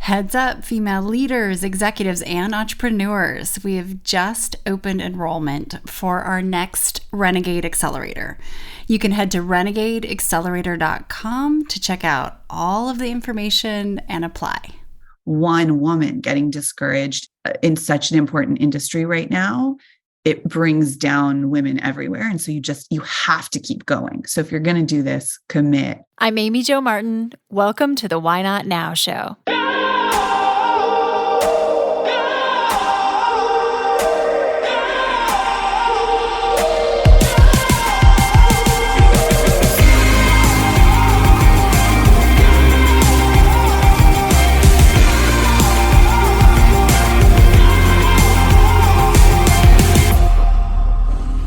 Heads up, female leaders, executives, and entrepreneurs. We have just opened enrollment for our next Renegade Accelerator. You can head to renegadeaccelerator.com to check out all of the information and apply. One woman getting discouraged in such an important industry right now, it brings down women everywhere. And so you have to keep going. So if you're going to do this, commit. I'm Amy Jo Martin. Welcome to the Why Not Now show.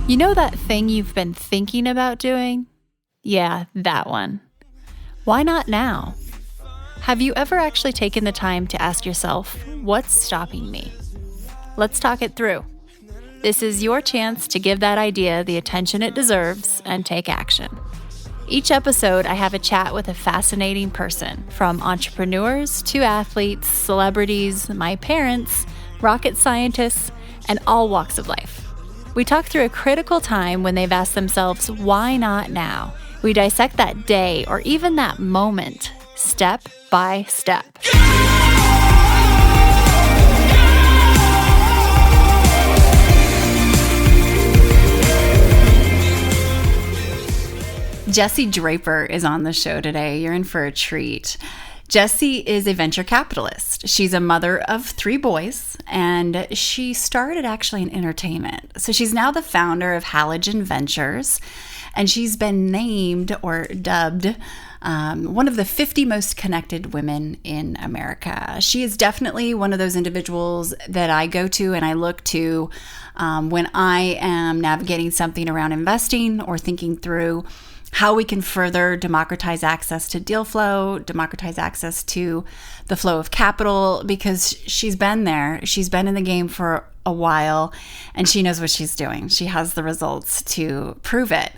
You know that thing you've been thinking about doing? Yeah, that one. Why not now? Have you ever actually taken the time to ask yourself, what's stopping me? Let's talk it through. This is your chance to give that idea the attention it deserves and take action. Each episode, I have a chat with a fascinating person, from entrepreneurs to athletes, celebrities, my parents, rocket scientists, and all walks of life. We talk through a critical time when they've asked themselves, why not now? We dissect that day or even that moment, step by step. Jessie Draper is on the show today. You're in for a treat. Jessie is a venture capitalist. She's a mother of 3 boys, and she started actually in entertainment. So she's now the founder of Halogen Ventures, and she's been named or dubbed one of the 50 most connected women in America. She is definitely one of those individuals that I go to and I look to when I am navigating something around investing or thinking through how we can further democratize access to deal flow, democratize access to the flow of capital, because she's been there. She's been in the game for a while, and she knows what she's doing. She has the results to prove it.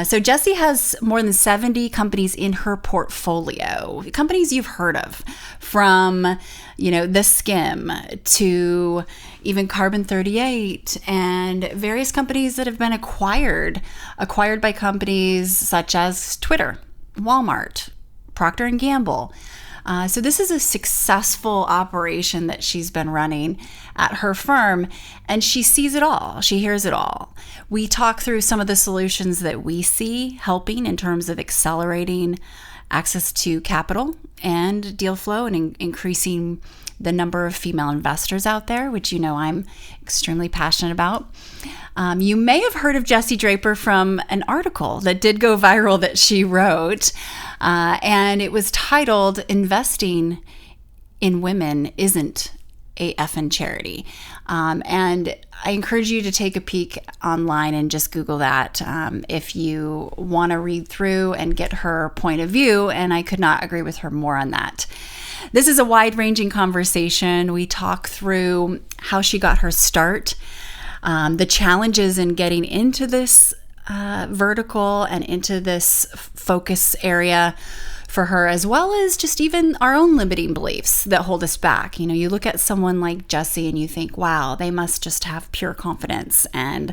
So Jessie has more than 70 companies in her portfolio, companies you've heard of, from, The Skim to even Carbon 38 and various companies that have been acquired by companies such as Twitter, Walmart, Procter & Gamble. So this is a successful operation that she's been running at her firm, and she sees it all. She hears it all. We talk through some of the solutions that we see helping in terms of accelerating access to capital and deal flow and increasing the number of female investors out there, which I'm extremely passionate about. You may have heard of Jessie Draper from an article that did go viral that she wrote, and it was titled, "Investing in Women Isn't a Effing Charity." And I encourage you to take a peek online and just Google that if you want to read through and get her point of view, and I could not agree with her more on that. This is a wide-ranging conversation. We talk through how she got her start, the challenges in getting into this vertical and into this focus area for her, as well as just even our own limiting beliefs that hold us back. You look at someone like Jessie and you think, wow, they must just have pure confidence. And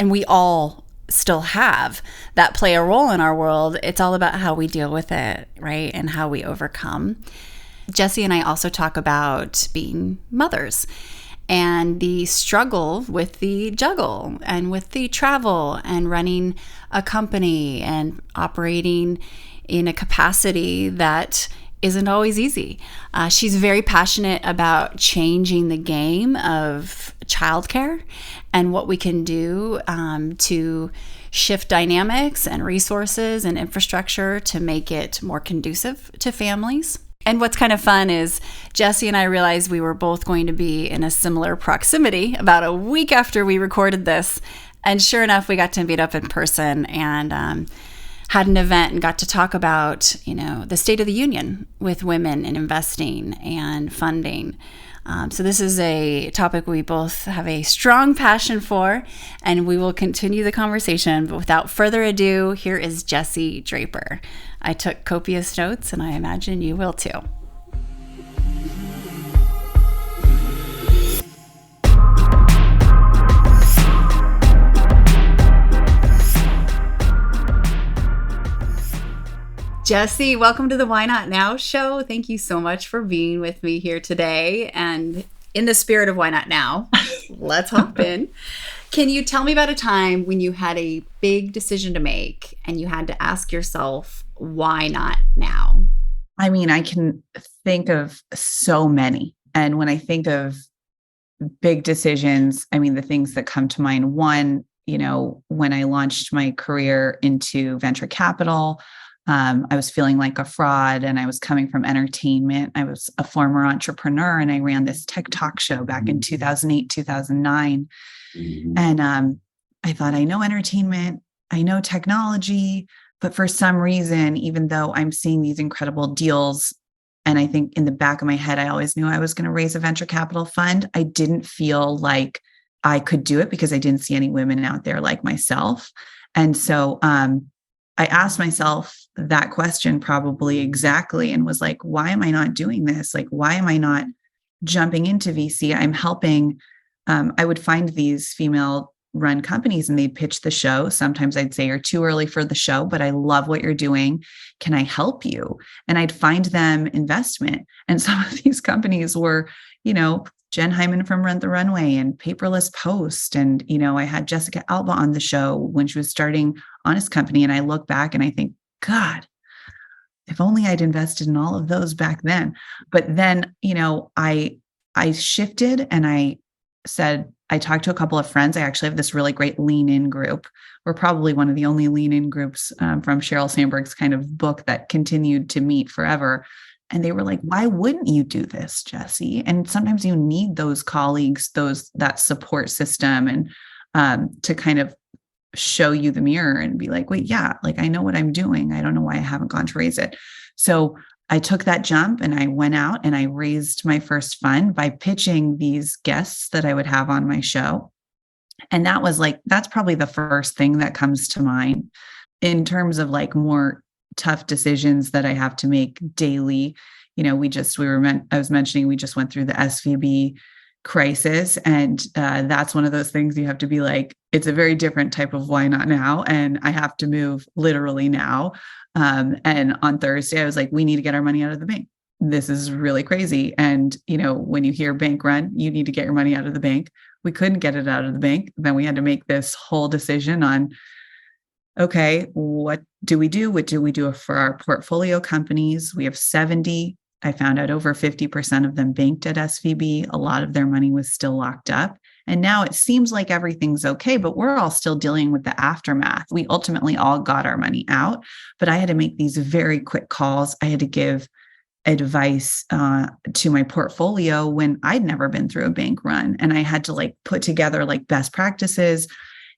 we all still have that play a role in our world. It's all about how we deal with it, right? And how we overcome. Jessie and I also talk about being mothers and the struggle with the juggle and with the travel and running a company and operating in a capacity that isn't always easy. She's very passionate about changing the game of childcare and what we can do to shift dynamics and resources and infrastructure to make it more conducive to families. And what's kind of fun is Jessie and I realized we were both going to be in a similar proximity about a week after we recorded this. And sure enough, we got to meet up in person and had an event and got to talk about, the state of the union with women in investing and funding. So this is a topic we both have a strong passion for, and we will continue the conversation. But without further ado, here is Jessie Draper. I took copious notes, and I imagine you will too. Jessie, welcome to the Why Not Now show. Thank you so much for being with me here today. And in the spirit of Why Not Now, let's hop in. Can you tell me about a time when you had a big decision to make and you had to ask yourself, why not now? I mean, I can think of so many. And when I think of big decisions, I mean, the things that come to mind, one, when I launched my career into venture capital, I was feeling like a fraud and I was coming from entertainment. I was a former entrepreneur and I ran this tech talk show back in 2008, 2009. And I thought, I know entertainment, I know technology, but for some reason, even though I'm seeing these incredible deals, and I think in the back of my head, I always knew I was going to raise a venture capital fund, I didn't feel like I could do it because I didn't see any women out there like myself. And so I asked myself that question probably exactly and was like, why am I not doing this? Like, why am I not jumping into VC? I'm helping. I would find these female run companies and they'd pitch the show. Sometimes I'd say, you're too early for the show, but I love what you're doing. Can I help you? And I'd find them investment. And some of these companies were, Jen Hyman from Rent the Runway and Paperless Post. And, I had Jessica Alba on the show when she was starting Honest Company. And I look back and I think, God, if only I'd invested in all of those back then. But then, I shifted and I said, I talked to a couple of friends. I actually have this really great lean in group. We're probably one of the only lean in groups from Sheryl Sandberg's kind of book that continued to meet forever. And they were like, why wouldn't you do this, Jessie? And sometimes you need those colleagues, that support system and to kind of show you the mirror and be like, wait, yeah, like I know what I'm doing. I don't know why I haven't gone to raise it. So I took that jump and I went out and I raised my first fund by pitching these guests that I would have on my show. And that's probably the first thing that comes to mind in terms of like more tough decisions that I have to make daily. I was mentioning, we just went through the SVB crisis. And that's one of those things you have to be like, it's a very different type of why not now. And I have to move literally now. And on Thursday, I was like, we need to get our money out of the bank. This is really crazy. And, when you hear bank run, you need to get your money out of the bank. We couldn't get it out of the bank. Then we had to make this whole decision on, okay, what do we do? What do we do for our portfolio companies? We have 70. I found out over 50% of them banked at SVB. A lot of their money was still locked up. And now it seems like everything's okay, but we're all still dealing with the aftermath. We ultimately all got our money out, but I had to make these very quick calls. I had to give advice to my portfolio when I'd never been through a bank run. And I had to put together best practices.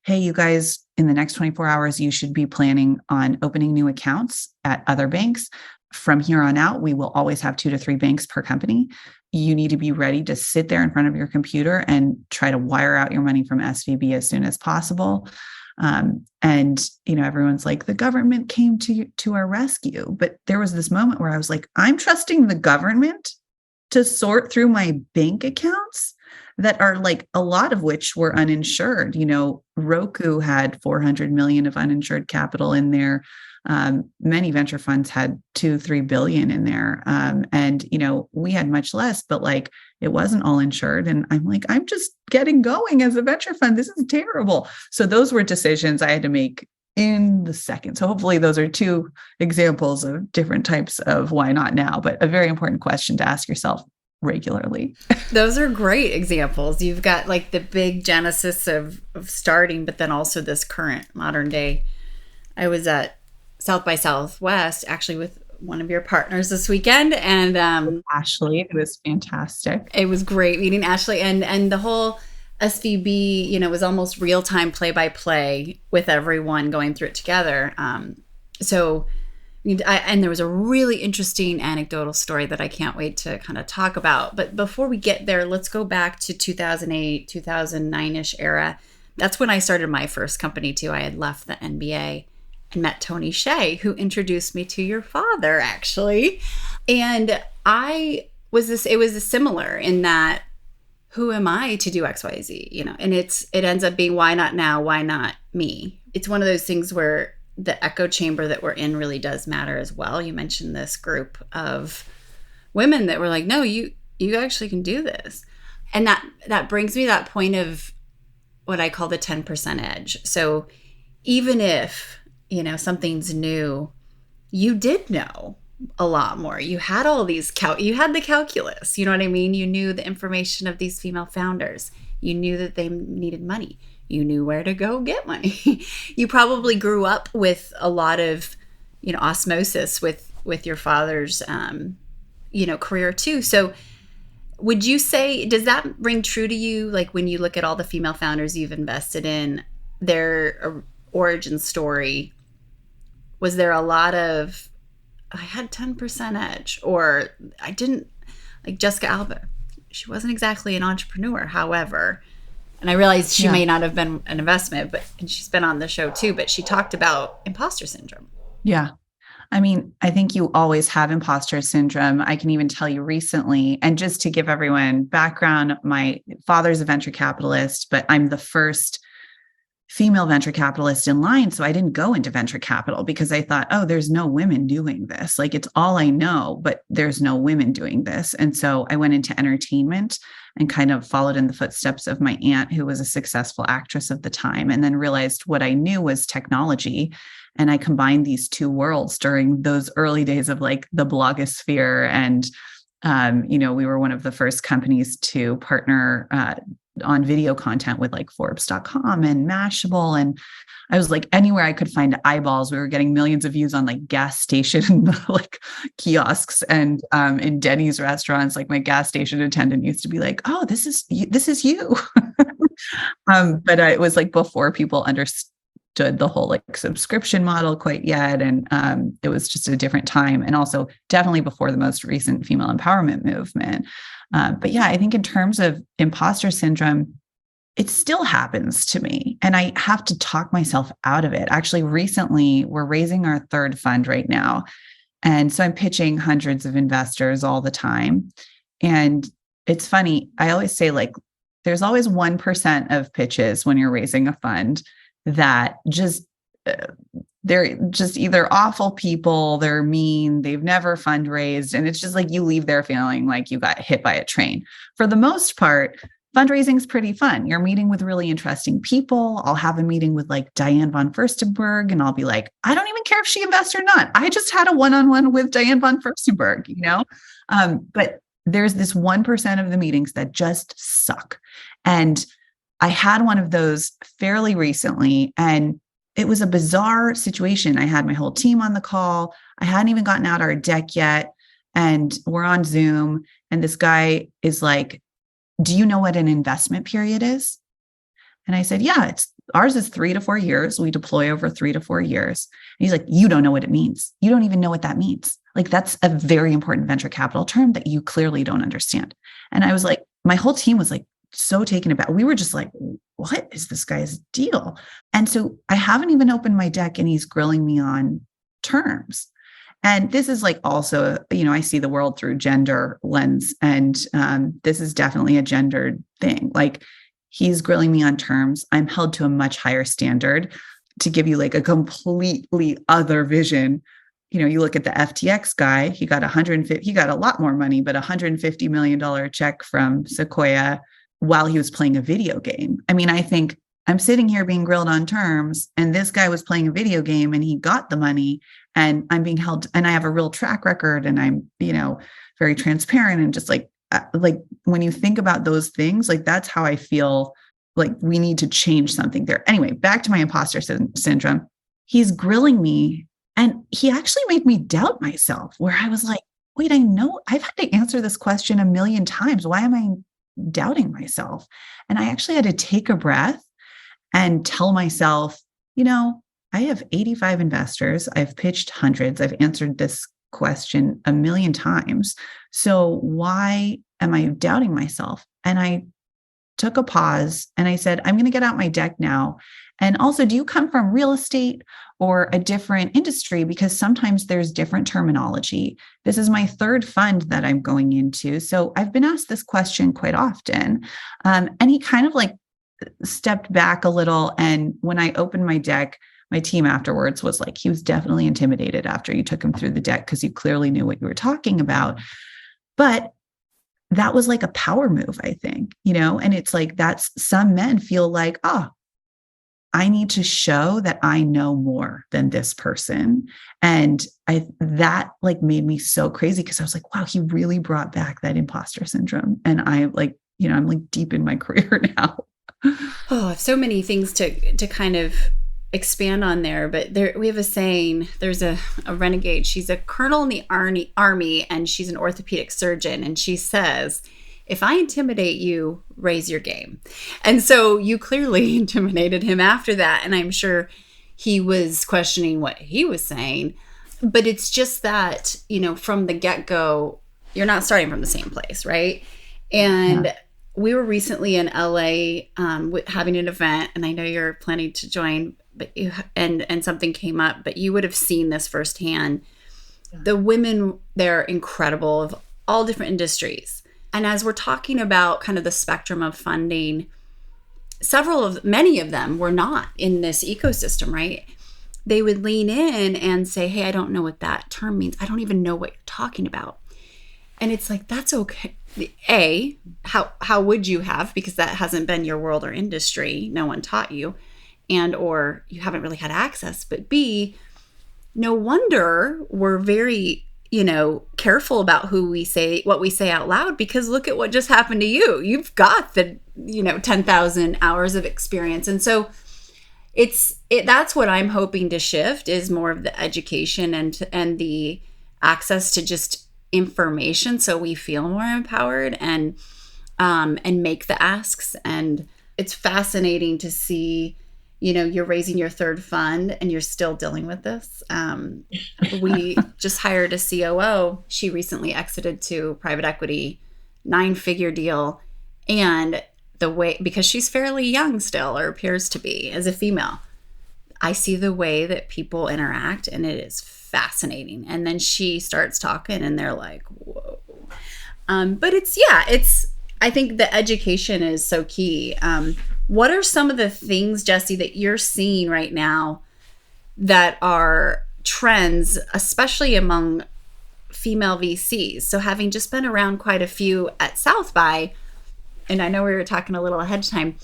Hey, you guys, in the next 24 hours, you should be planning on opening new accounts at other banks. From here on out, we will always have 2 to 3 banks per company. You need to be ready to sit there in front of your computer and try to wire out your money from SVB as soon as possible. Everyone's like, the government came to our rescue. But there was this moment where I was like, I'm trusting the government to sort through my bank accounts that are a lot of which were uninsured. Roku had 400 million of uninsured capital in there. Many venture funds had 2-3 billion in there. We had much less, but it wasn't all insured. And I'm like, I'm just getting going as a venture fund. This is terrible. So those were decisions I had to make in the second. So hopefully those are 2 examples of different types of why not now, but a very important question to ask yourself regularly. Those are great examples. You've got the big genesis of starting, but then also this current modern day. I was at South by Southwest actually with one of your partners this weekend, and Ashley. It was fantastic. It was great meeting Ashley, and the whole SVB, was almost real-time play-by-play with everyone going through it together. And there was a really interesting anecdotal story that I can't wait to kind of talk about. But before we get there, let's go back to 2008, 2009-ish era. That's when I started my first company too. I had left the NBA and met Tony Hsieh, who introduced me to your father, actually. And it was similar in that, who am I to do XYZ, and it ends up being, why not now? Why not me? It's one of those things where the echo chamber that we're in really does matter as well. You mentioned this group of women that were like, no, you actually can do this. And that brings me to that point of what I call the 10% edge. So even if, something's new, you did know a lot more. You had all these, you had the calculus, you know what I mean? You knew the information of these female founders. You knew that they needed money. You knew where to go get money. You probably grew up with a lot of, osmosis with your father's, career too. So would you say, does that ring true to you? Like when you look at all the female founders you've invested in, their origin story, was there a lot of, I had 10% edge, or I didn't, like Jessica Alba, she wasn't exactly an entrepreneur, however, and I realized she may not have been an investment, and she's been on the show too, but she talked about imposter syndrome. Yeah. I mean, I think you always have imposter syndrome. I can even tell you recently, and just to give everyone background, my father's a venture capitalist, but I'm the first female venture capitalist in line. So I didn't go into venture capital because I thought, oh, there's no women doing this. Like it's all I know, but there's no women doing this. And so I went into entertainment and kind of followed in the footsteps of my aunt, who was a successful actress of the time, and then realized what I knew was technology. And I combined these two worlds during those early days of like the blogosphere. And, we were one of the first companies to partner on video content with like Forbes.com and Mashable. And I was like, anywhere I could find eyeballs, we were getting millions of views on like gas station, like kiosks and in Denny's restaurants. Like my gas station attendant used to be like, oh, this is you. But it was like before people understood the whole like subscription model quite yet. And it was just a different time. And also definitely before the most recent female empowerment movement. But yeah, I think in terms of imposter syndrome, it still happens to me. And I have to talk myself out of it. Actually, recently, we're raising our third fund right now. And so I'm pitching hundreds of investors all the time. And it's funny, I always say like, there's always 1% of pitches when you're raising a fund that they're just either awful people, they're mean, they've never fundraised. And it's just like you leave there feeling like you got hit by a train. For the most part, fundraising is pretty fun. You're meeting with really interesting people. I'll have a meeting with like Diane von Furstenberg, and I'll be like, I don't even care if she invests or not. I just had a one-on-one with Diane von Furstenberg, But there's this 1% of the meetings that just suck. And I had one of those fairly recently, and it was a bizarre situation. I had my whole team on the call. I hadn't even gotten out our deck yet. And we're on Zoom. And this guy is like, do you know what an investment period is? And I said, yeah, ours is 3 to 4 years. We deploy over 3 to 4 years. And he's like, you don't know what it means. You don't even know what that means. Like, that's a very important venture capital term that you clearly don't understand. And I was like, my whole team was like, so taken aback. We were just like, what is this guy's deal? And so I haven't even opened my deck and he's grilling me on terms. And this is like also, I see the world through gender lens. And this is definitely a gendered thing. Like he's grilling me on terms. I'm held to a much higher standard. To give you like a completely other vision, you look at the FTX guy, he got a lot more money, but $150 million check from Sequoia while he was playing a video game. I mean, I think I'm sitting here being grilled on terms, and this guy was playing a video game and he got the money, and I'm being held, and I have a real track record, and I'm, very transparent, and just like when you think about those things, like that's how I feel like we need to change something there. Anyway, back to my imposter syndrome. He's grilling me, and he actually made me doubt myself, where I was like, wait, I know I've had to answer this question a million times. Why am I doubting myself? And I actually had to take a breath and tell myself, I have 85 investors. I've pitched hundreds. I've answered this question a million times. So why am I doubting myself? And I took a pause and I said, I'm going to get out my deck now. And also, do you come from real estate or a different industry? Because sometimes there's different terminology. This is my third fund that I'm going into. So I've been asked this question quite often. And he kind of like stepped back a little. And when I opened my deck, my team afterwards was like, he was definitely intimidated after you took him through the deck because you clearly knew what you were talking about. But that was like a power move, I think, and it's like, that's some men feel like, I need to show that I know more than this person. And that like made me so crazy because I was like, wow, he really brought back that imposter syndrome. And I'm like deep in my career now. Oh, I have so many things to kind of expand on there, but we have a saying. There's a Renegade. She's a colonel in the army, and she's an orthopedic surgeon. And she says, if I intimidate you, raise your game. And so you clearly intimidated him after that. And I'm sure he was questioning what he was saying. But it's just that, from the get-go, you're not starting from the same place, right? And we were recently in LA having an event, and I know you're planning to join, but and something came up, but you would have seen this firsthand. Yeah. The women there are incredible, of all different industries. And as we're talking about kind of the spectrum of funding, many of them were not in this ecosystem, right? They would lean in and say, hey, I don't know what that term means. I don't even know what you're talking about. And it's like, that's okay. How would you have? Because that hasn't been your world or industry. No one taught you, or you haven't really had access. But B, no wonder we're very careful about what we say out loud, because look at what just happened to you. You've got the, 10,000 hours of experience. And so that's what I'm hoping to shift, is more of the education and the access to just information, so we feel more empowered and make the asks. And it's fascinating to see, you're raising your third fund and you're still dealing with this. We just hired a COO. She recently exited to private equity, 9-figure deal. And because she's fairly young still, or appears to be as a female, I see the way that people interact, and it is fascinating. And then she starts talking and they're like, whoa. But I think the education is so key. What are some of the things, Jessie, that you're seeing right now that are trends, especially among female VCs? So having just been around quite a few at South by, and I know we were talking a little ahead of time,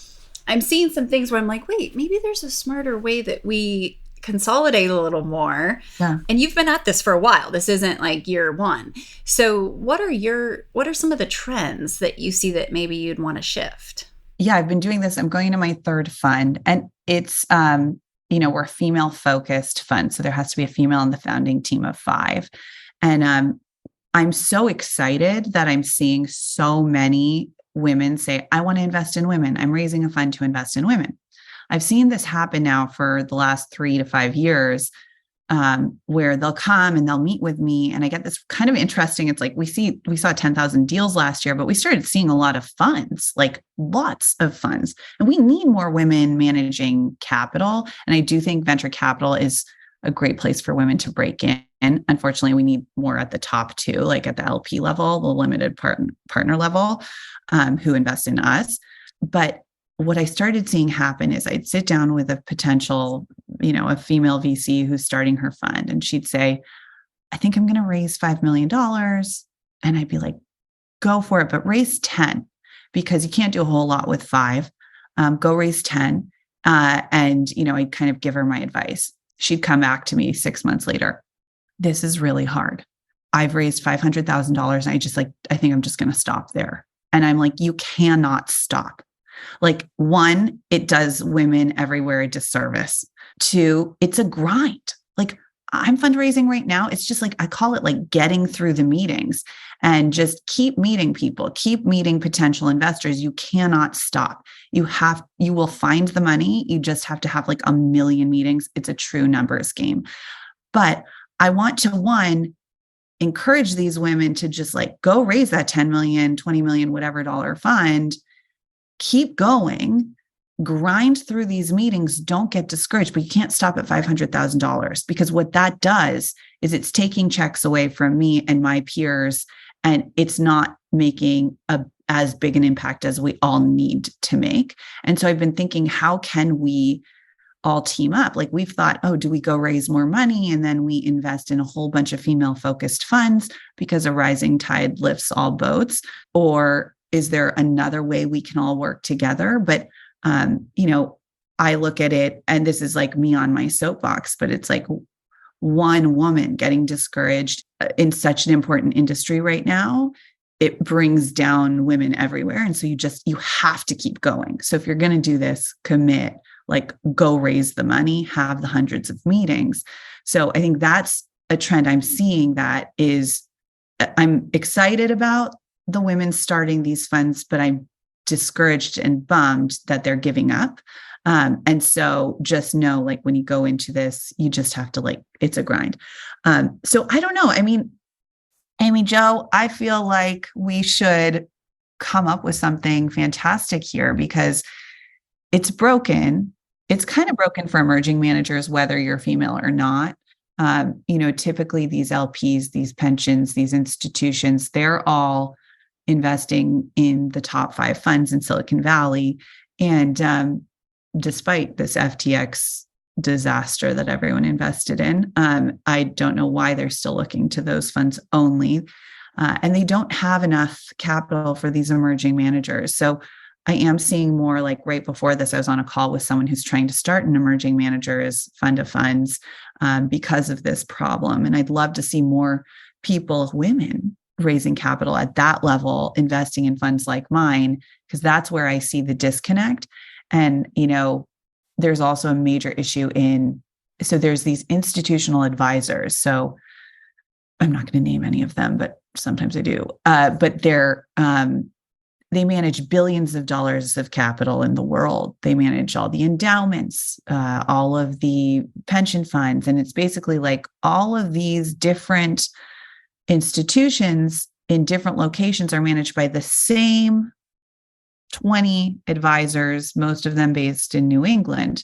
I'm seeing some things where I'm like, wait, maybe there's a smarter way that we consolidate a little more. Yeah. And you've been at this for a while. This isn't like year one. So what are some of the trends that you see that maybe you'd want to shift? Yeah, I've been doing this. I'm going into my third fund, and it's, we're a female focused fund. So there has to be a female on the founding team of 5. And I'm so excited that I'm seeing so many women say, I want to invest in women. I'm raising a fund to invest in women. I've seen this happen now for the last 3 to 5 years, where they'll come and they'll meet with me. And I get this kind of interesting. It's like, we saw 10,000 deals last year, but we started seeing a lot of funds, like lots of funds. And we need more women managing capital. And I do think venture capital is a great place for women to break in. And unfortunately, we need more at the top too, like at the LP level, the limited partner level, who invest in us. But what I started seeing happen is I'd sit down with a potential, a female VC who's starting her fund, and she'd say, I think I'm going to raise $5 million. And I'd be like, go for it, but raise 10, because you can't do a whole lot with 5. Go raise 10. And, I'd kind of give her my advice. She'd come back to me 6 months later. This is really hard. I've raised $500,000. And I think I'm just going to stop there. And I'm like, you cannot stop. Like, 1, it does women everywhere a disservice. 2, it's a grind. Like, I'm fundraising right now. It's just like, I call it like getting through the meetings, and just keep meeting people, keep meeting potential investors. You cannot stop. You will find the money. You just have to have like 1 million meetings. It's a true numbers game. But I want to, 1, encourage these women to just like go raise that 10 million, 20 million, whatever dollar fund. Keep going, grind through these meetings. Don't get discouraged, but you can't stop at $500,000, because what that does is it's taking checks away from me and my peers, and it's not making as big an impact as we all need to make. And so I've been thinking, how can we all team up. Like we've thought, oh, do we go raise more money? And then we invest in a whole bunch of female focused funds because a rising tide lifts all boats? Or is there another way we can all work together? But, I look at it, and this is like me on my soapbox, but it's like one woman getting discouraged in such an important industry right now, it brings down women everywhere. And so you have to keep going. So if you're going to do this, commit, like go raise the money, have the hundreds of meetings. So I think that's a trend I'm seeing I'm excited about the women starting these funds, but I'm discouraged and bummed that they're giving up. And so just know, like, when you go into this, you just have to it's a grind. So I don't know. I mean, Amy Jo, I feel like we should come up with something fantastic here because it's broken. It's kind of broken for emerging managers, whether you're female or not. Typically these LPs, these pensions, these institutions, they're all investing in the top 5 funds in Silicon Valley. And despite this FTX disaster that everyone invested in, I don't know why they're still looking to those funds only. And they don't have enough capital for these emerging managers. So I am seeing more, like right before this, I was on a call with someone who's trying to start an emerging managers fund of funds because of this problem. And I'd love to see more people, women, raising capital at that level, investing in funds like mine, because that's where I see the disconnect. And, there's also a major issue so there's these institutional advisors. So I'm not going to name any of them, but sometimes I do. But they manage billions of dollars of capital in the world. They manage all the endowments, all of the pension funds. And it's basically like all of these different institutions in different locations are managed by the same 20 advisors, most of them based in New England.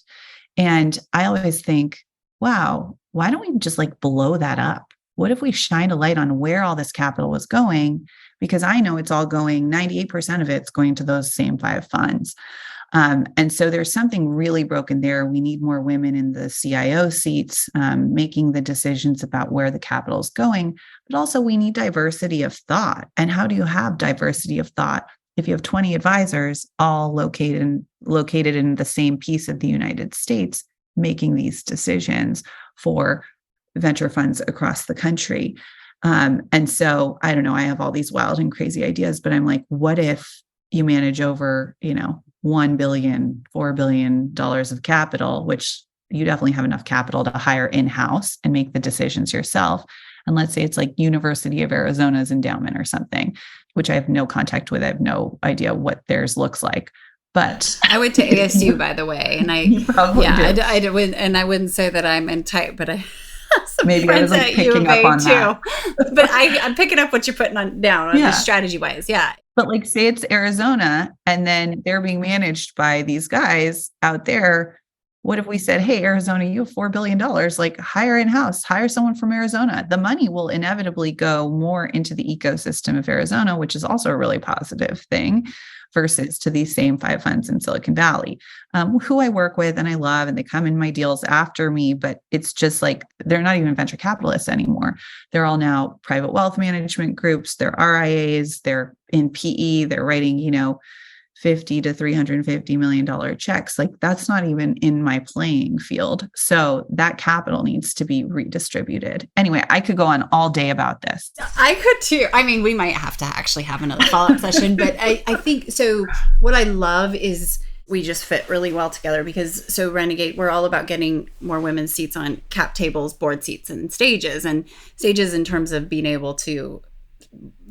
And I always think, wow, why don't we just blow that up? What if we shine a light on where all this capital was going? Because I know it's all going, 98% of it's going to those same 5 funds. And so there's something really broken there. We need more women in the CIO seats, making the decisions about where the capital is going. But also we need diversity of thought. And how do you have diversity of thought if you have 20 advisors all located in the same piece of the United States, making these decisions for venture funds across the country? And so I don't know, I have all these wild and crazy ideas, but I'm like, what if you manage over, $1 billion, $4 billion of capital, which you definitely have enough capital to hire in-house and make the decisions yourself. And let's say it's like University of Arizona's endowment or something, which I have no contact with. I have no idea what theirs looks like. But I went to ASU, by the way, and I wouldn't say that I'm in tight, but I maybe I was picking up on that. But I'm picking up what you're putting down the strategy wise. Yeah. But say it's Arizona and then they're being managed by these guys out there. What if we said, hey, Arizona, you have $4 billion, hire in-house, hire someone from Arizona. The money will inevitably go more into the ecosystem of Arizona, which is also a really positive thing, versus to these same 5 funds in Silicon Valley, who I work with and I love, and they come in my deals after me, but it's just they're not even venture capitalists anymore. They're all now private wealth management groups, they're RIAs, they're in PE, they're writing, $50 to $350 million checks. That's not even in my playing field. So that capital needs to be redistributed. Anyway, I could go on all day about this. I could too. I mean, we might have to actually have another follow-up session, but I think, so what I love is we just fit really well together because Renegade, we're all about getting more women's seats on cap tables, board seats, and stages in terms of being able to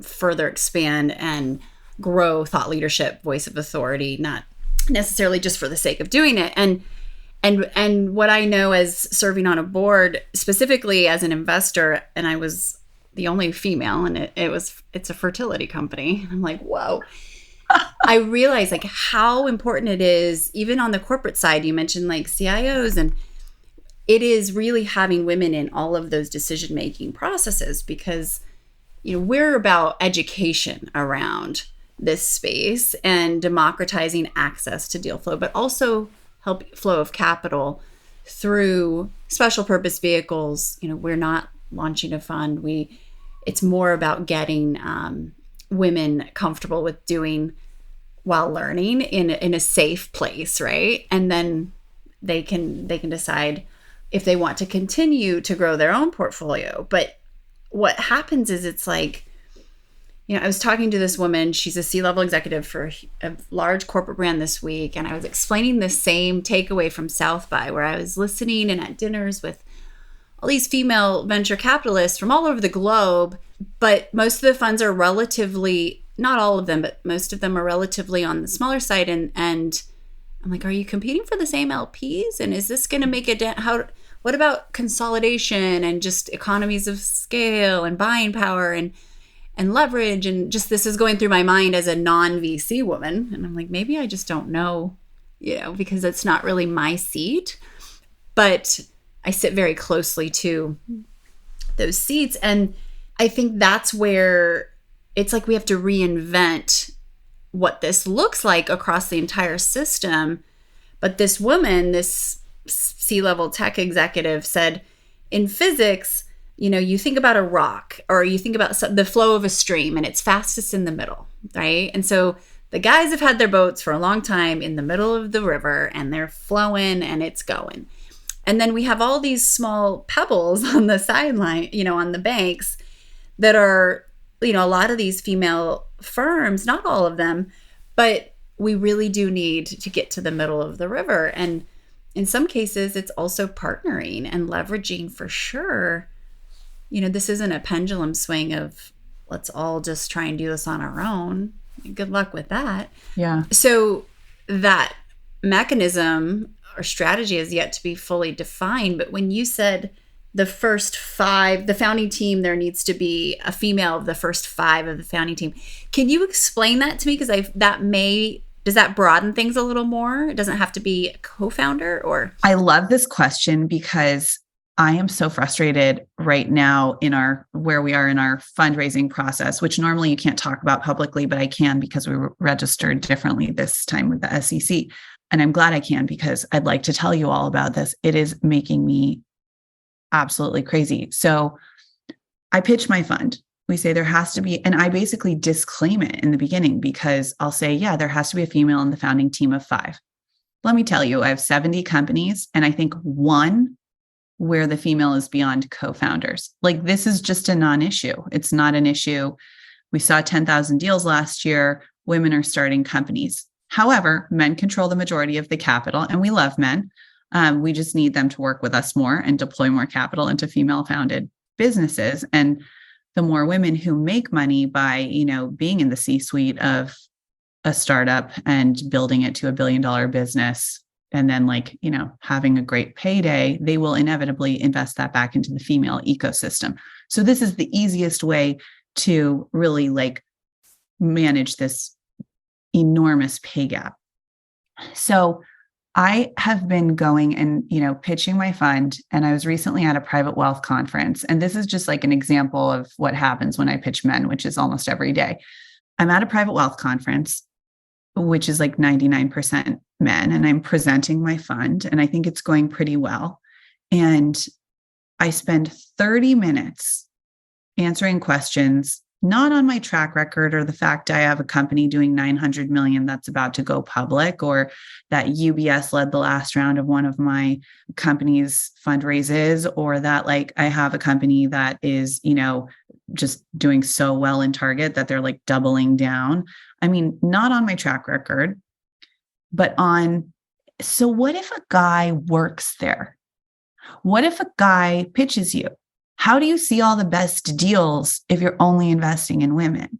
further expand and grow thought leadership, voice of authority, not necessarily just for the sake of doing it. And what I know as serving on a board, specifically as an investor, and I was the only female, and it's a fertility company. I'm like, whoa. I realize how important it is, even on the corporate side. You mentioned CIOs, and it is really having women in all of those decision-making processes because, we're about education around this space and democratizing access to deal flow, but also help flow of capital through special purpose vehicles, we're not launching a fund. It's more about getting women comfortable with doing while learning in a safe place, right? And then they can decide if they want to continue to grow their own portfolio. But what happens is it's like, I was talking to this woman, she's a C-level executive for a large corporate brand this week, and I was explaining the same takeaway from South by, where I was listening and at dinners with all these female venture capitalists from all over the globe, but most of the funds are relatively, not all of them, but most of them are relatively on the smaller side. And I'm like, are you competing for the same LPs? And is this going to make what about consolidation and just economies of scale and buying power and leverage? And just, this is going through my mind as a non-VC woman. And I'm like, maybe I just don't know, because it's not really my seat, but I sit very closely to those seats. And I think that's where it's like we have to reinvent what this looks like across the entire system. But this woman, this C-level tech executive, said in physics, you think about a rock, or you think about the flow of a stream, and it's fastest in the middle, right? And so the guys have had their boats for a long time in the middle of the river, and they're flowing and it's going. And then we have all these small pebbles on the sideline, on the banks that are, a lot of these female firms, not all of them, but we really do need to get to the middle of the river. And in some cases, it's also partnering and leveraging for sure. This isn't a pendulum swing of let's all just try and do this on our own. Good luck with that. Yeah. So that mechanism or strategy is yet to be fully defined. But when you said the first 5, the founding team, there needs to be a female of the first 5 of the founding team. Can you explain that to me? Because does that broaden things a little more? It doesn't have to be a co-founder, or? I love this question because I am so frustrated right now where we are in our fundraising process, which normally you can't talk about publicly, but I can because we were registered differently this time with the SEC. And I'm glad I can, because I'd like to tell you all about this. It is making me absolutely crazy. So I pitch my fund. We say there has to be, and I basically disclaim it in the beginning, because I'll say, yeah, there has to be a female in the founding team of 5. Let me tell you, I have 70 companies, and I think 1 where the female is beyond co-founders. Like, this is just a non-issue. It's not an issue. We saw 10,000 deals last year. Women are starting companies. However, men control the majority of the capital, and we love men. We just need them to work with us more and deploy more capital into female-founded businesses. And the more women who make money by, being in the C-suite of a startup and building it to $1 billion business, and then having a great payday, they will inevitably invest that back into the female ecosystem. So this is the easiest way to really manage this enormous pay gap. So I have been going and, pitching my fund, and I was recently at a private wealth conference. And this is just an example of what happens when I pitch men, which is almost every day. I'm at a private wealth conference, which is 99% men, and I'm presenting my fund, and I think it's going pretty well. And I spend 30 minutes answering questions, not on my track record or the fact I have a company doing 900 million that's about to go public, or that UBS led the last round of one of my company's fundraises, or that I have a company that is, just doing so well in Target that they're doubling down. I mean, not on my track record, but so what if a guy works there? What if a guy pitches you? How do you see all the best deals if you're only investing in women?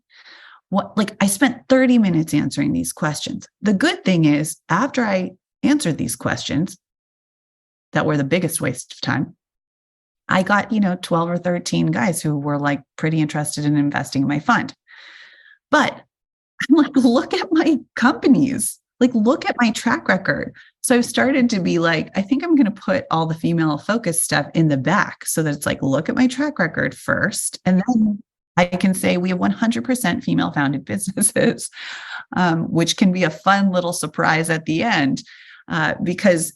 I spent 30 minutes answering these questions. The good thing is, after I answered these questions that were the biggest waste of time, I got, 12 or 13 guys who were pretty interested in investing in my fund. But look at my companies, look at my track record. So I've started to be I think I'm going to put all the female focused stuff in the back, so that it's look at my track record first. And then I can say we have 100% female founded businesses, which can be a fun little surprise at the end, because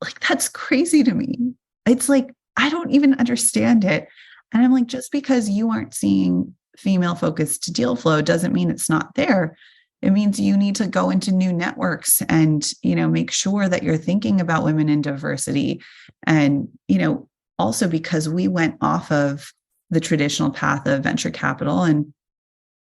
Like, that's crazy to me. It's like, I don't even understand it. And I'm like, just because you aren't seeing female focused deal flow doesn't mean it's not there. It means you need to go into new networks and, make sure that you're thinking about women in diversity. And, also because we went off of the traditional path of venture capital, and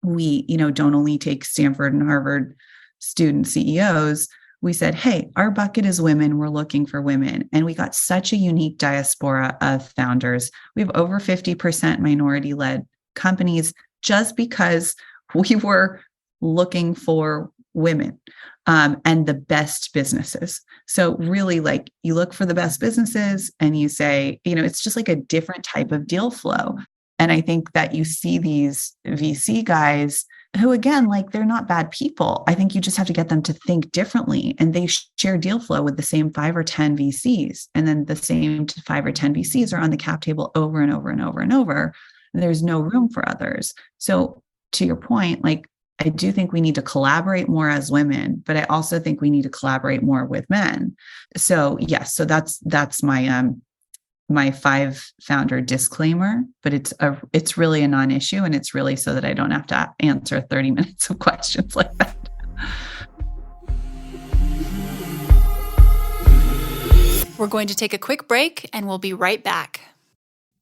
we, don't only take Stanford and Harvard student CEOs. We said, hey, our bucket is women. We're looking for women. And we got such a unique diaspora of founders. We have over 50% minority-led companies just because we were looking for women and the best businesses. So really, like, you look for the best businesses and you say, it's just like a different type of deal flow. And I think that you see these VC guys who, again, like, they're not bad people. I think you just have to get them to think differently, and they share deal flow with the same 5 or 10 VCs. And then the same 5 or 10 VCs are on the cap table over and over and over and over. And there's no room for others. So to your point, like, I do think we need to collaborate more as women, but I also think we need to collaborate more with men. So yes, so that's my my 5 founder disclaimer, but it's really a non-issue, and it's really so that I don't have to answer 30 minutes of questions like that. We're going to take a quick break and we'll be right back.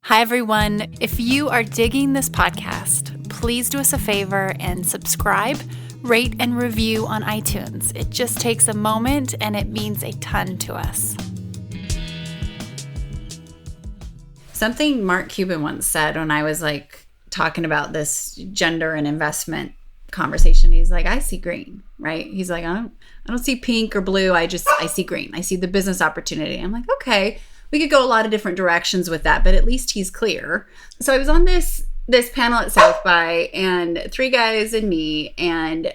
Hi, everyone. If you are digging this podcast, please do us a favor and subscribe, rate, and review on iTunes. It just takes a moment and it means a ton to us. Something Mark Cuban once said when I was like talking about this gender and investment conversation, he's like, I see green, right? He's like, I don't see pink or blue. I see green. I see the business opportunity. I'm like, okay, we could go a lot of different directions with that, but at least he's clear. So I was on this panel at South by, and 3 guys and me, and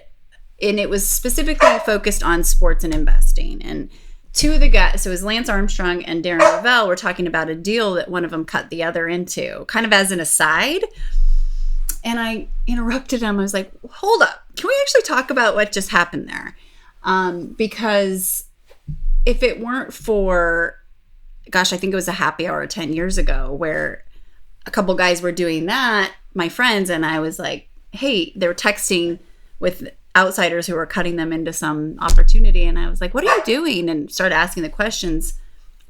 it was specifically focused on sports and investing. And 2 of the guys, so it was Lance Armstrong and Darren Ravel, were talking about a deal that one of them cut the other into, kind of as an aside. And I interrupted him. I was like, hold up. Can we actually talk about what just happened there? Because if it weren't for, gosh, I think it was a happy hour 10 years ago where a couple guys were doing that, my friends, and I was like, hey, they were texting with outsiders who were cutting them into some opportunity. And I was like, what are you doing? And started asking the questions.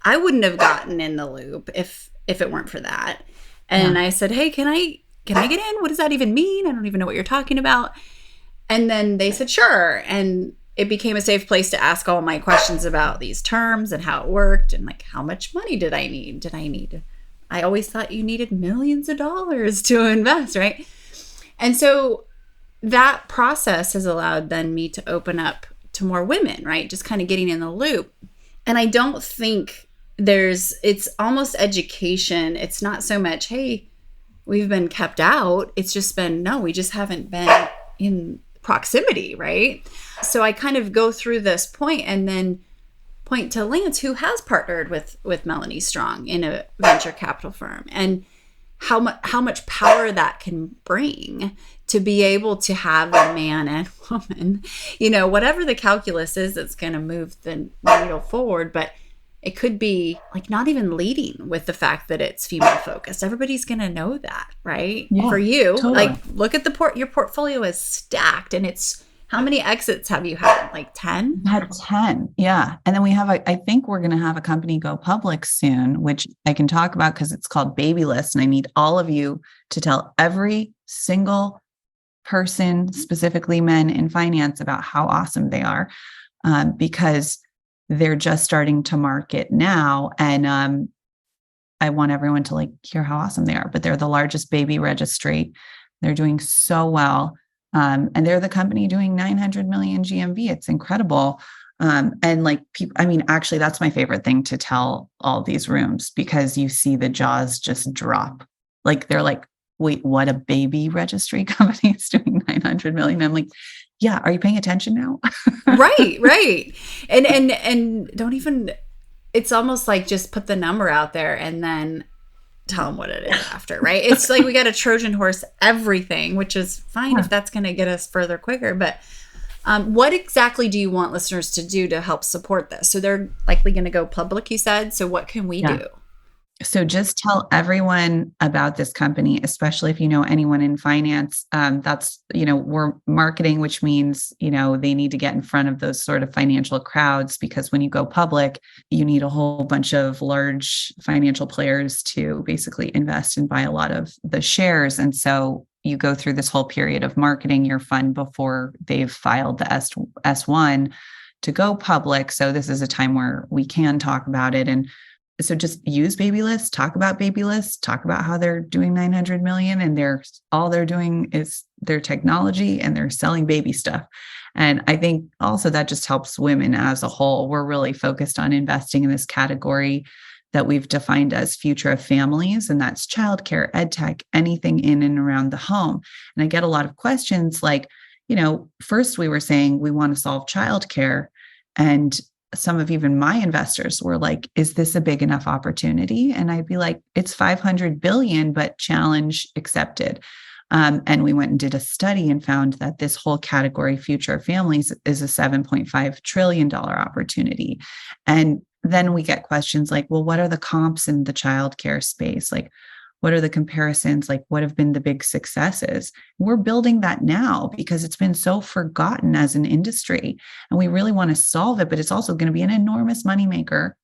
I wouldn't have gotten in the loop if it weren't for that. And I said, hey, can I get in? What does that even mean? I don't even know what you're talking about. And then they said, sure. And it became a safe place to ask all my questions about these terms and how it worked. And like, how much money did I need? I always thought you needed millions of dollars to invest, right? And so that process has allowed then me to open up to more women, right? Just kind of getting in the loop. And I don't think it's almost education. It's not so much, hey, we've been kept out. It's just been, no, we just haven't been in proximity, right? So I kind of go through this point and then point to Lance, who has partnered with Melanie Strong in a venture capital firm, and how much power that can bring to be able to have a man and woman, whatever the calculus is that's going to move the needle forward. But it could be like not even leading with the fact that it's female focused. Everybody's going to know that, right? Yeah, for you, totally. Like, look at your portfolio is stacked, and it's, how many exits have you had? Like 10? I had 10. Yeah. And then we have, I think we're going to have a company go public soon, which I can talk about because it's called Babylist. And I need all of you to tell every single person, specifically men in finance, about how awesome they are, because they're just starting to market now. And I want everyone to like hear how awesome they are, but they're the largest baby registry. They're doing so well. And they're the company doing 900 million GMV. It's incredible. And like people, I mean, actually, that's my favorite thing to tell all these rooms, because you see the jaws just drop. Like, they're like, wait, what? A baby registry company is doing 900 million? I'm like, yeah. Are you paying attention now? Right. And don't even, it's almost like just put the number out there and then tell them what it is after, right? It's like we got a Trojan horse everything, which is fine if that's going to get us further quicker. But What exactly do you want listeners to do to help support this? So they're likely going to go public, you said. So what can we do? So just tell everyone about this company, especially if you know anyone in finance. That's, we're marketing, which means, they need to get in front of those sort of financial crowds, because when you go public, you need a whole bunch of large financial players to basically invest and buy a lot of the shares. And so you go through this whole period of marketing your fund before they've filed the S1 to go public. So this is a time where we can talk about it. And so just use Babylist, talk about Babylist, talk about how they're doing 900 million and all they're doing is their technology and they're selling baby stuff. And I think also that just helps women as a whole. We're really focused on investing in this category that we've defined as future of families, and that's childcare, ed tech, anything in and around the home. And I get a lot of questions like, first we were saying we want to solve childcare, and some of even my investors were like, is this a big enough opportunity? And I'd be like, it's 500 billion, but challenge accepted. And we went and did a study and found that this whole category, future of families, is a $7.5 trillion opportunity. And then we get questions like, well, what are the comps in the childcare space? Like, what are the comparisons? Like, what have been the big successes? We're building that now because it's been so forgotten as an industry, and we really want to solve it, but it's also going to be an enormous moneymaker,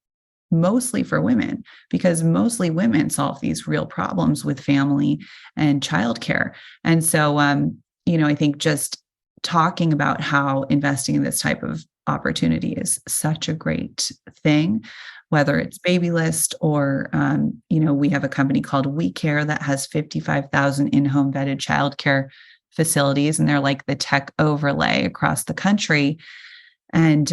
mostly for women, because mostly women solve these real problems with family and childcare. And so, I think just talking about how investing in this type of opportunity is such a great thing, whether it's Babylist or, we have a company called We Care that has 55,000 in-home vetted childcare facilities, and they're like the tech overlay across the country. And,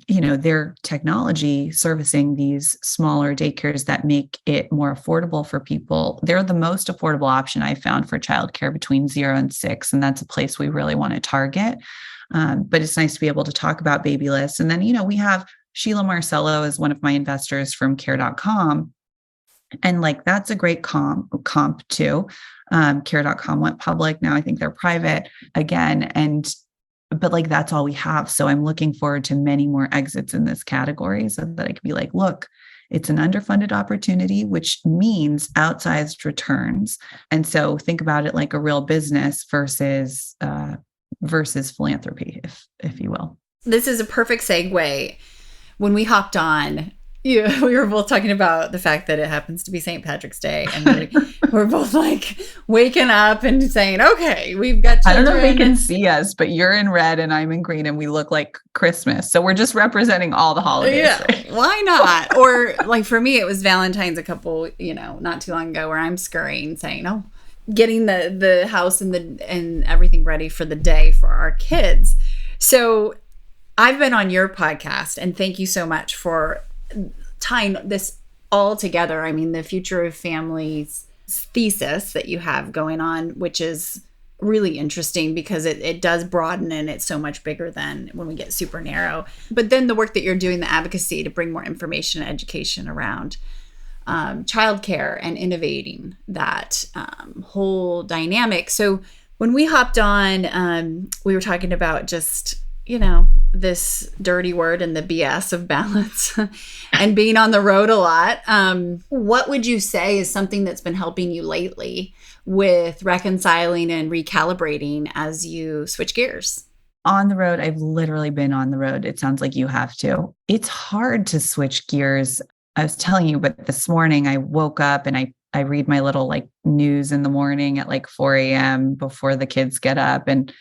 their technology servicing these smaller daycares that make it more affordable for people. They're the most affordable option I found for childcare between 0 and 6. And that's a place we really want to target. But it's nice to be able to talk about Babylist. And then, we have Sheila Marcello is one of my investors from care.com. And that's a great comp too. Care.com went public. Now I think they're private again. But that's all we have. So I'm looking forward to many more exits in this category so that I could be like, look, it's an underfunded opportunity, which means outsized returns. And so think about it like a real business versus philanthropy, if you will. This is a perfect segue. When we hopped on, we were both talking about the fact that it happens to be St. Patrick's Day. And we're both waking up and saying, okay, we've got children. I don't know if they can see us, but you're in red and I'm in green and we look like Christmas. So we're just representing all the holidays. Yeah, right? Why not? Or for me, it was Valentine's a couple, not too long ago, where I'm scurrying saying, getting the house and everything ready for the day for our kids. So I've been on your podcast, and thank you so much for tying this all together. I mean, the future of families thesis that you have going on, which is really interesting because it does broaden and it's so much bigger than when we get super narrow. But then the work that you're doing, the advocacy to bring more information and education around childcare and innovating that whole dynamic. So when we hopped on, we were talking about just, this dirty word and the BS of balance and being on the road a lot. What would you say is something that's been helping you lately with reconciling and recalibrating as you switch gears? On the road, I've literally been on the road. It sounds like you have to. It's hard to switch gears. I was telling you, but this morning I woke up and I read my little news in the morning at 4 a.m. before the kids get up, and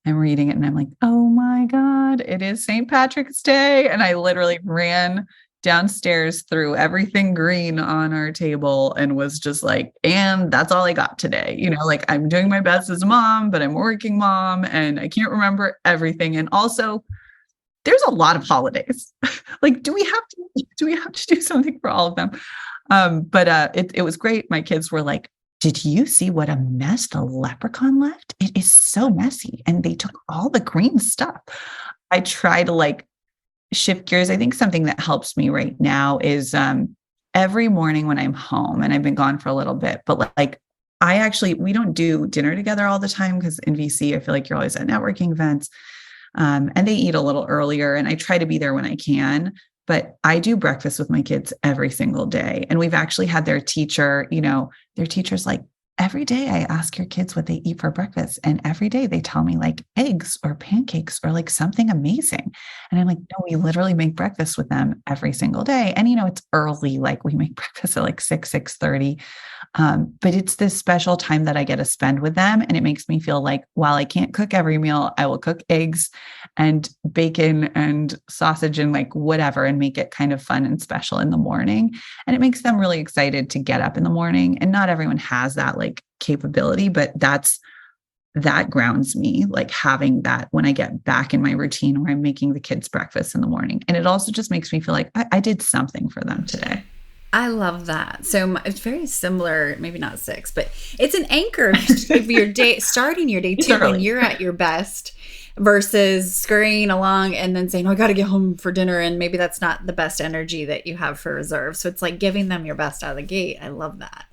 I'm reading it and I'm like, oh my God, it is St. Patrick's Day. And I literally ran downstairs, threw everything green on our table and was just and that's all I got today. I'm doing my best as a mom, but I'm a working mom and I can't remember everything. And also there's a lot of holidays. Do we have to do something for all of them? But it was great. My kids were like, did you see what a mess the leprechaun left? It is so messy. And they took all the green stuff. I try to shift gears. I think something that helps me right now is every morning when I'm home, and I've been gone for a little bit, but we don't do dinner together all the time because in VC, I feel like you're always at networking events. And they eat a little earlier, and I try to be there when I can. But I do breakfast with my kids every single day. And we've actually had their teacher, their teacher's like, every day I ask your kids what they eat for breakfast. And every day they tell me like eggs or pancakes or like something amazing. And I'm like, no, we literally make breakfast with them every single day. And, it's early, like we make breakfast at like 6:30. But it's this special time that I get to spend with them. And it makes me feel like while I can't cook every meal, I will cook eggs and bacon and sausage and like whatever, and make it kind of fun and special in the morning. And it makes them really excited to get up in the morning. And not everyone has that like capability, but that grounds me, like having that when I get back in my routine where I'm making the kids breakfast in the morning. And it also just makes me feel like I did something for them today. I love that. So it's very similar, maybe not 6, but it's an anchor of your day, starting your day too, when you're at your best versus scurrying along and then saying, oh, I got to get home for dinner. And maybe that's not the best energy that you have for reserve. So it's like giving them your best out of the gate. I love that.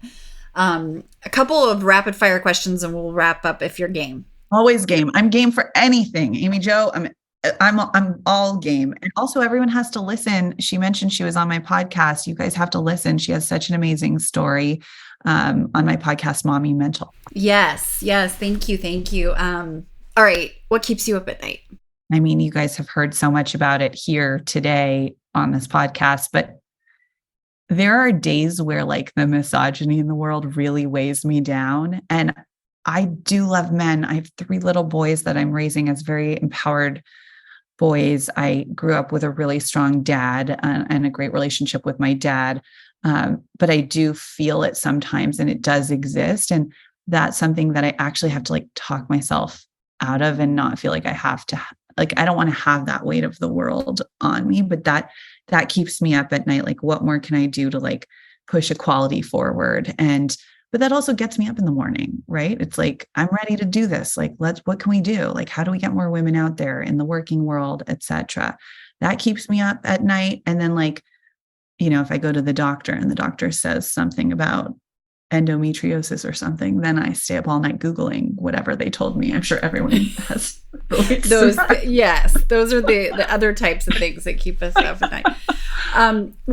A couple of rapid fire questions and we'll wrap up if you're game. Always game. I'm game for anything. Amy Jo, I'm all game. And also everyone has to listen. She mentioned she was on my podcast. You guys have to listen. She has such an amazing story on my podcast, Mommy Mental. Yes. Thank you. All right. What keeps you up at night? I mean, you guys have heard so much about it here today on this podcast, but there are days where like the misogyny in the world really weighs me down. And I do love men. I have 3 little boys that I'm raising as very empowered boys. I grew up with a really strong dad and a great relationship with my dad. But I do feel it sometimes, and it does exist. And that's something that I actually have to like talk myself out of and not feel like I have to, like, I don't want to have that weight of the world on me, but that keeps me up at night. Like, what more can I do to like push equality forward? But that also gets me up in the morning, right? It's like, I'm ready to do this. Like, what can we do? Like, how do we get more women out there in the working world, et cetera? That keeps me up at night. And then like, if I go to the doctor and the doctor says something about endometriosis or something, then I stay up all night Googling whatever they told me. I'm sure everyone has those. Yes, those are the other types of things that keep us up at night.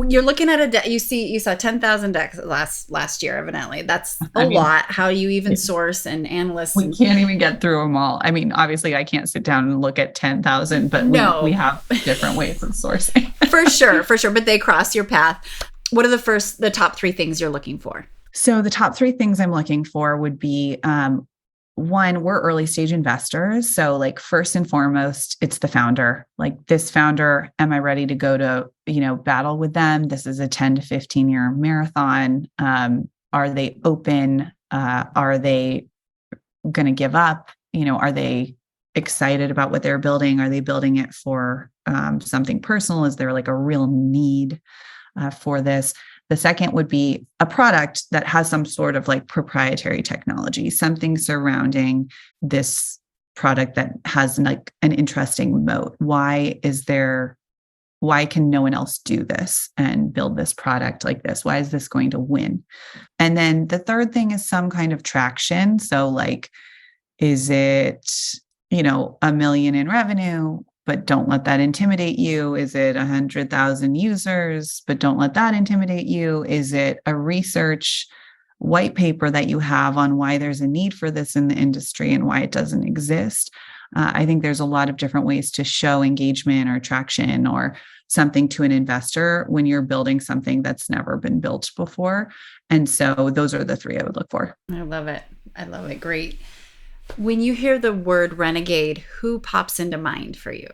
You're looking at a deck. You saw 10,000 decks last year. Evidently, that's a lot. How do you even source and analyst? We can't even get through them all. I mean, obviously, I can't sit down and look at 10,000, but we have different ways of sourcing. For sure. But they cross your path. What are the top 3 things you're looking for? So the top 3 things I'm looking for would be, 1, we're early stage investors. So like first and foremost, it's the founder. Like, this founder, am I ready to go to, battle with them? This is a 10 to 15 year marathon. Are they open? Are they going to give up? Are they excited about what they're building? Are they building it for something personal? Is there like a real need for this? The second would be a product that has some sort of like proprietary technology, something surrounding this product that has like an interesting moat. Why can no one else do this and build this product like this? Why is this going to win? And then the third thing is some kind of traction. So like, is it, $1 million in revenue? But don't let that intimidate you. Is it 100,000 users, but don't let that intimidate you? Is it a research white paper that you have on why there's a need for this in the industry and why it doesn't exist? I think there's a lot of different ways to show engagement or traction or something to an investor when you're building something that's never been built before. And so those are the 3 I would look for. I love it. Great. When you hear the word renegade, who pops into mind for you?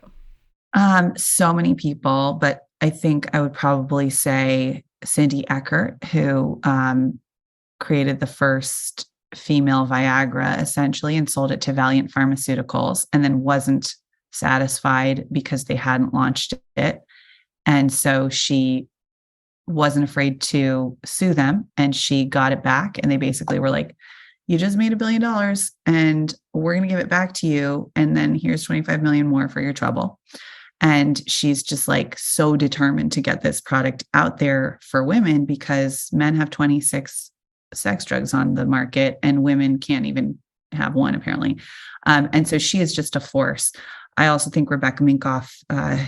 So many people, but I think I would probably say Cindy Eckert, who created the first female Viagra essentially and sold it to Valiant Pharmaceuticals, and then wasn't satisfied because they hadn't launched it. And so she wasn't afraid to sue them, and she got it back. And they basically were like, you just made $1 billion and we're going to give it back to you. And then here's 25 million more for your trouble. And she's just like so determined to get this product out there for women, because men have 26 sex drugs on the market and women can't even have one apparently. And so she is just a force. I also think Rebecca Minkoff,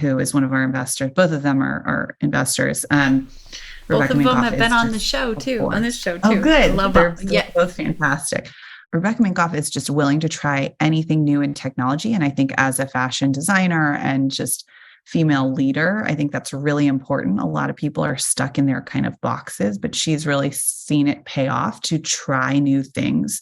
who is one of our investors, both of them are investors. Both of them have been on the show too. On this show too. Oh, good. I love They're them. both fantastic. Rebecca Minkoff is just willing to try anything new in technology. And I think as a fashion designer and just female leader, I think that's really important. A lot of people are stuck in their kind of boxes, but she's really seen it pay off to try new things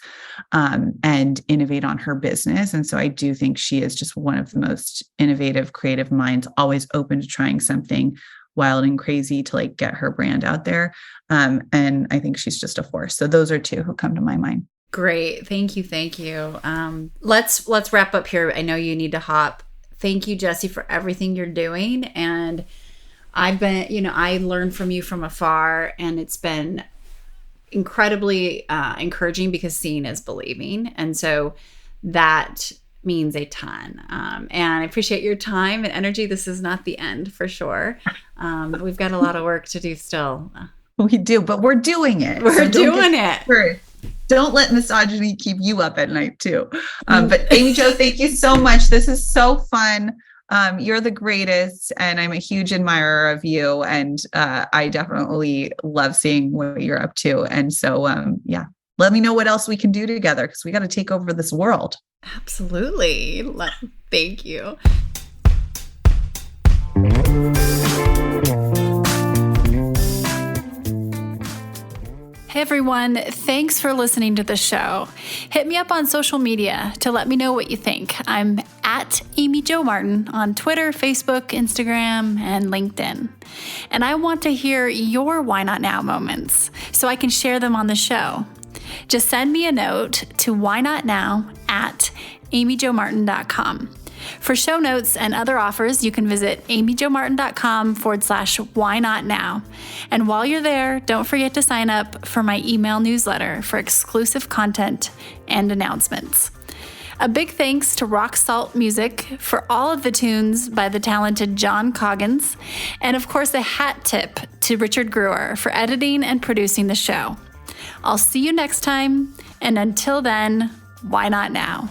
and innovate on her business. And so I do think she is just one of the most innovative, creative minds, always open to trying something wild and crazy to like get her brand out there. And I think she's just a force. So those are two who come to my mind. Great. Thank you. Thank you. Let's wrap up here. I know you need to hop. Thank you, Jessie, for everything you're doing. And I've been, I learned from you from afar, and it's been incredibly encouraging because seeing is believing. And so that means a ton. And I appreciate your time and energy. This is not the end for sure. We've got a lot of work to do still. We do, but we're doing it. We're doing it. Don't let misogyny keep you up at night too. But Amy Jo, thank you so much. This is so fun. You're the greatest, and I'm a huge admirer of you. And I definitely love seeing what you're up to. And so, let me know what else we can do together, because we got to take over this world. Absolutely. Thank you. Hey everyone, thanks for listening to the show. Hit me up on social media to let me know what you think. I'm at Amy Jo Martin on Twitter, Facebook, Instagram, and LinkedIn. And I want to hear your Why Not Now moments so I can share them on the show. Just send me a note to whynotnow@amyjomartin.com. For show notes and other offers, you can visit amyjomartin.com/whynotnow. And while you're there, don't forget to sign up for my email newsletter for exclusive content and announcements. A big thanks to Rock Salt Music for all of the tunes by the talented John Coggins. And of course, a hat tip to Richard Brewer for editing and producing the show. I'll see you next time. And until then, why not now?